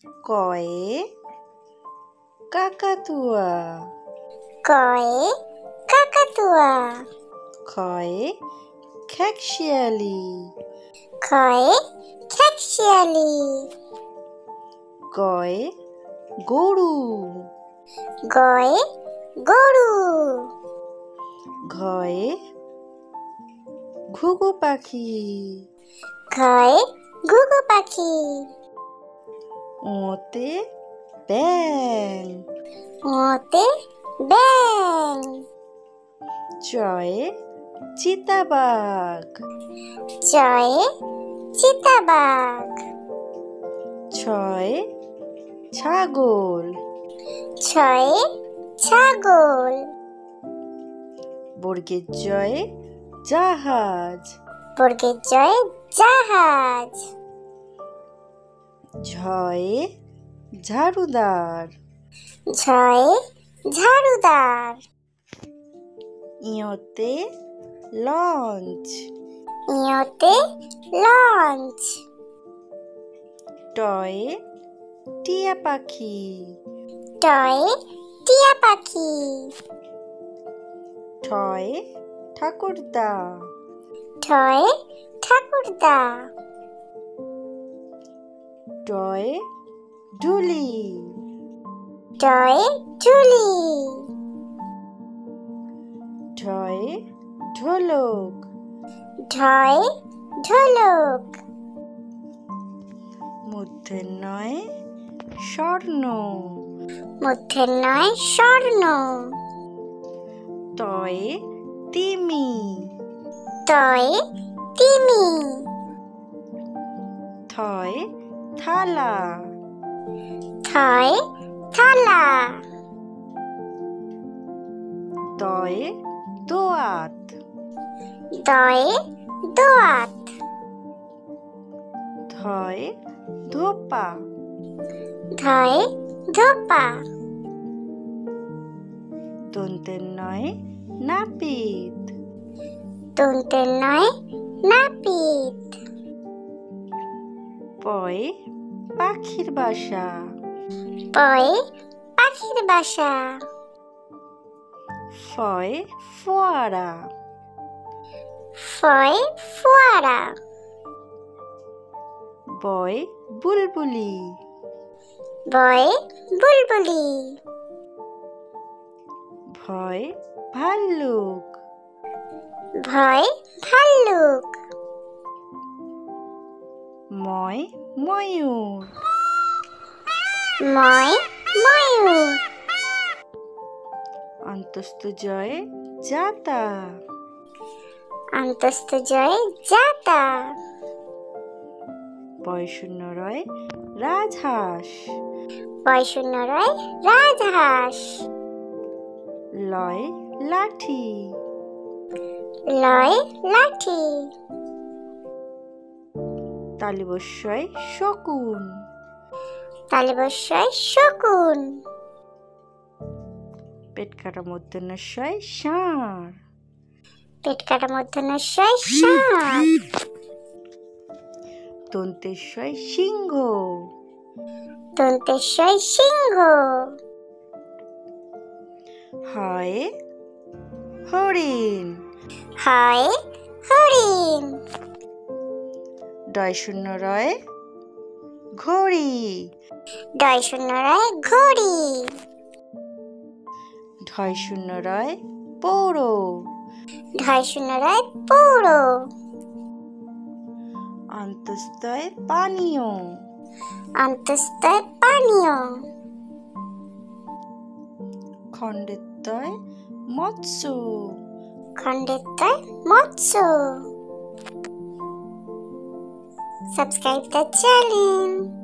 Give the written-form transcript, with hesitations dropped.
কয়ে কাকাতুয়া। কয়ে কাকাতুয়া। খয়ে খেকশিয়ালি। খয়ে খেকশিয়ালি। গয়ে গরু। গয়ে গরু। ঘয়ে ঘুঘু পাখি। ঘয়ে ঘুঘু পাখি। ওতে ব্যাং। ওতে ব্যাং। চয়ে চিতাবাঘ। চয়ে চিতাবাঘ। ছয়ে ছাগল। ছয়ে ছাগল। বর্গের জয়ে জাহাজ। বর্গের জয়ে জাহাজ। ঝয়ে ঝাড়ুদার। ঝয়ে ঝাড়ুদার। ইয়তে লঞ্চ। ইয়তে লঞ্চ। টয়ে টিয়া পাখি। টয়ে টিয়া পাখি। ঠয়ে ঠাকুরদা। ঠয়ে ঠাকুরদা। টয়ে ঢুলি। টয়ে ঢুলি। ঢয়ে ঢোলক। ঢয়ে ঢোলক। মূর্ধের নয়ে স্বর্ণ। মূর্ধের নয় স্বর্ণ। তয়ে তিমি। তয়ে তিমি। থয়ে থালা। থয়ে থালা। দয়ে দোয়াত। দয়ে দোয়াত। ধয়ে ধোপা। ধয়ে ধোপা। দন্তের নয়ে নাপিত। দন্তের নয় নাপিত। পয়ে পাখির বাসা। পয়ে পাখির বাসা। ফয়ে ফোয়ারা। ফয়ে ফোয়ারা। বয়ে বুলবুলি। বয়ে বুলবুলি। ভয়ে ভাল্লুক। ভয়ে ভাল্লুক। ময় ময়ূর। ময় ময়ূর। অন্তস্থ জয়ে জাতা। অন্তস্থ জয়ে জাতা। বয়শূন্য রয়ে রাজহাঁস। বয়শূন্য রয় রাজহাঁস। লয়ে লাঠি। লয়ে লাঠি। তালিবস্যয় শকুন। তালিবস্যয় শকুন। পেট কাটা মূর্ধন্যস্যয় ষাঁড়। পেট কাটা মূর্ধন্যস্যয় ষাঁড়। দন্তেশ্বয় সিংহ। দন্তেশ্বয় সিংহ। হয়ে হরিণ। হয়ে হরিণ। ডয়শূন্য রয়ে ঘড়ি। ডয়শূন্য রয় ঘড়ি। ঢয়শূন্য রয়ে পৌড়ো। ঢয়শূন্য রয় পৌড়ো। অন্তস্তয় পানীয়। অন্তস্তয় পানীয়। খণ্ডেত্বয় মৎস্য। খণ্ডেত্বয় মৎস্য। Subscribe the channel.